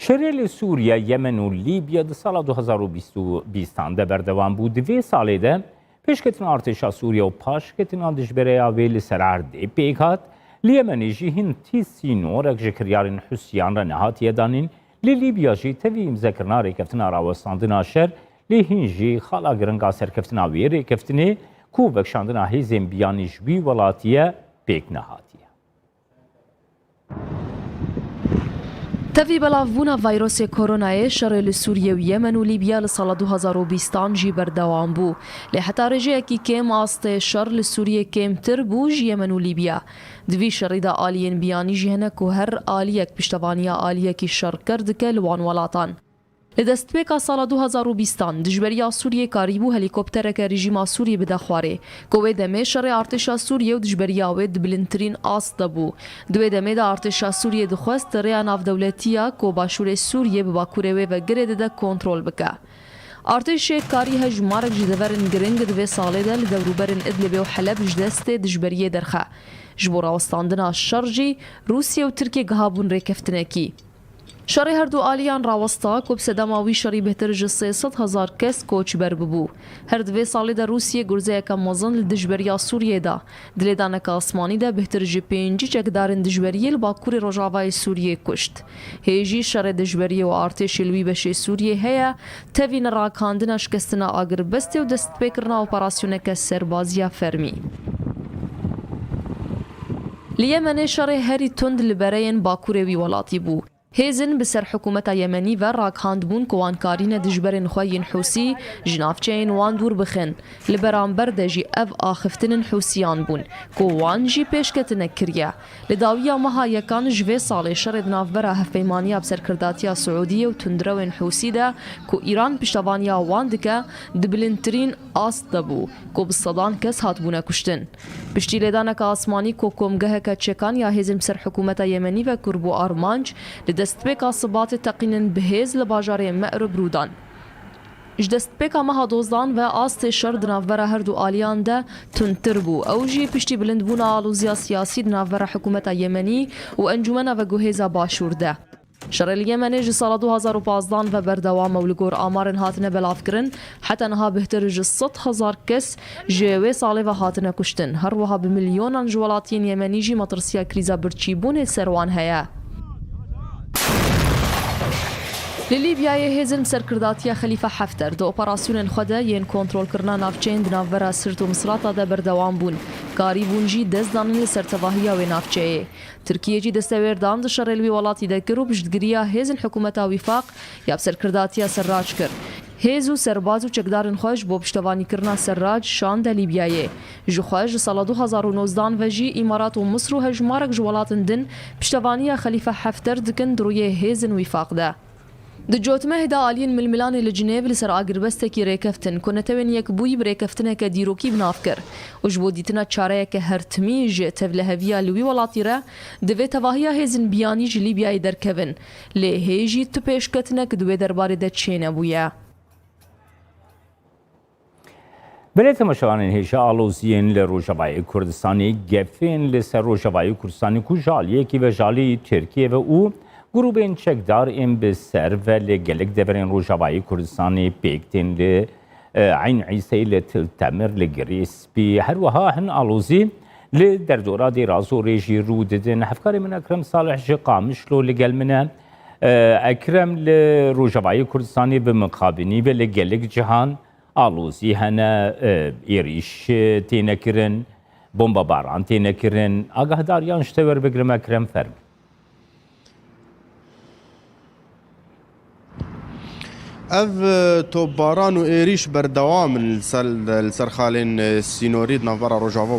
شرێ سووریا یەمن و لیبیا di sala 2020 de berdewam bû. Di vê salê de pêşketina artêşa Sûriye û paşketina dijbereya wê li ser erdê pêk hat. Li Yemenê jî hin tîsînorek ji kiryarên Husyan re nehatiye danîn. Li Libya jî tevî imzekirina rêkeftina rawestandina şer, lê hin jî xala giringa serkeftina wê rêkeftinê ku vekşandina hêzên biyanî ji wî welatiye pêk nehatiye. تەوی بەڵاوبوونا ڤایرۆسێ کۆرۆنایە شەڕێ لە سووریە و یەمن و لیبیا لە ساڵە 2020 ژی بەردەوام بوو. لێ هەتا ڕێژەیەکی کێم ئاستێ شەڕ لە سووریە کێمتر بوو ژ یەمن و لیبیا. دوی شەڕیدا ئالیên بیانیژی هەنە و هەر ئالیەک پشتەوانیە ئالیەکی شەڕکەر دکە لە وان وڵاتان. لە دەستپێکا ساڵە 2020 دژبەریە سووریە کاریبوو هەلیکۆپتەرەکە ریژیما سووریە بدە خوارێ. کۆوێ دەمێ شەڕێ ئارتێشا سووریە و دژبەریاوێ دبلنترین ئاست دەبوو. دوێ دەمێدا ئارتێشا سووریە دخواست ڕێیا ناودەولەتیە کۆ باشوورێ سووریە بە باکوورێوێ بە گرێ دەدە کۆنترۆل بکە. ئارتێشێک کاری هەژمارێک ji deverin giring divê salê de li dewrûberên Idlibê û Heleb ji destê dijberiyê derxe. Ji bo rawestandina şer jî Rûsya û Tirkiye gihabûn rêkeftinekî. شەڕی هەردوو ئالیان ڕاوەستا کۆ سەدەماوی شەڕی بهتر ji 300,000 kes کۆچبەر ببوو. هەر divê salê de Rûsyê gurzeyeka mezin li dijberiya Sûriyê da. Dilêdaneka asmanî de bihtir ji 5 çekdarên dijberiyê li bakurê Rojavayê Sûriyê kuşt. Hêjî şerê dijberiyê û artêşê li wî beşê Sûriyê heye, tevî nerakandina şikestina agirbestê û destpêkirina operasyoneke serbaziya fermî. Li Yemenê şerê herî tund li bereyên bakurê wî welatî bû. هێزن bi ser hikûmeta Yemenî ve rakhandbûn ku wan karîne dijberên xwe yên Hûsî ji navçeyên wan dûr bixin. Li beramber de jî ev axiftinin Hûsiyan bûn ku wan jî pêşketine kiriye. Li dawiya meha yekan ji vê salê şerê di navbera hevpeymaniya bi serkirdatiya Siûdiyê û tundrewên Hûsî de ku Îran piştevaniya wan dike di bilindtirîn ast de bû ku bi sedan kes hatbûne kuştin. Piştî lêdaneka asmanî ku komgeheke çekan ya hêzên bi ser hikûmeta Yemenî ve kur bû armanc li destpêka Sibatê teqînin bihêz li bajarê Me'rib rûdan. Ji destpêka meha dozdan ve astê şer di navbera her du aliyan de tundtir bû. Ew jî piştî bilindbûna alûziya siyasî di navbera hikûmeta Yemenî û encûmena veguhêza Başûr de. Şerê li Yemenê ji sala 2015 ve berdewam ew li gor amarên hatine belavkirin, heta niha bihtir ji 100,000 kes ji wê salê ve hatine kuştin. Her wiha bi milyonan ji welatiyên Yemenî jî metirsiya krîza birçîbûnê ser wan heye. Li Libyayê hêzin serkirdatiya Xelîfe Hefter di operasyonên xwe de yên kontrolkirina navçeyên di navbera Sirt û Misrata de berdewam bûn. Karî bûn jî dest danin li ser tevahiya wê navçeyê. Tirkiye jî destewêrdan di şerê li wî welatî de kir û piştgiriya hêzin hikûmeta Wîfaq ya bi serkirdatiya Serrac kir. Hêz û serbaz û çekdarên xwe ji bo piştevanîkirina Serrac şande Libyayê. Ji xwe ji sala 2019 ve jî Îmarat û Misr û hejmarek ji welatên din piştevaniya Xelîfe Hefter dikin di rûyê hêzin Wîfaq de. Di cotmehê de aliyên milmilanê li Cinêv li ser agirbestekî rêkeftin ku netewên yekbûyî bi rêkeftineke dîrokî binav kir û ji bo dîtina çareyeke hertimî ji tevleheviya li wî welatî re divê tevahiya hêzin biyanî ji Libyayê derkevin. Lê hê jî tu pêşketinek di wê derbarê de çê nebûye. Belê temaşevanên hêja aloziyên li Rojavayê Kurdistanê gefên li ser Rojavayê Kurdistanê ku ji aliyekî ve ji aliyê Tirkiye ve û grûpên çekdarên bi ser ve li gelek deverên Rojavayê Kurdistanê pêk tên li Eyn Îseyê li Tiltemir li girê spî her wiha hin alozî li derdora dê razorê jî rû didin. Hevkarê min Ekrem Salih ji Qamişlo li gel min e. Ekrem li Rojavayê Kurdistanê bi miqabînî ve li gelek cihan alozî hene êrîş têne kirin, bombabaran têne kirin. Agahdariyan ji te werbigirim Ekrem fermi. ev topbaran û êrîş berdewam in li ser xalên sînorî di navbera Rojava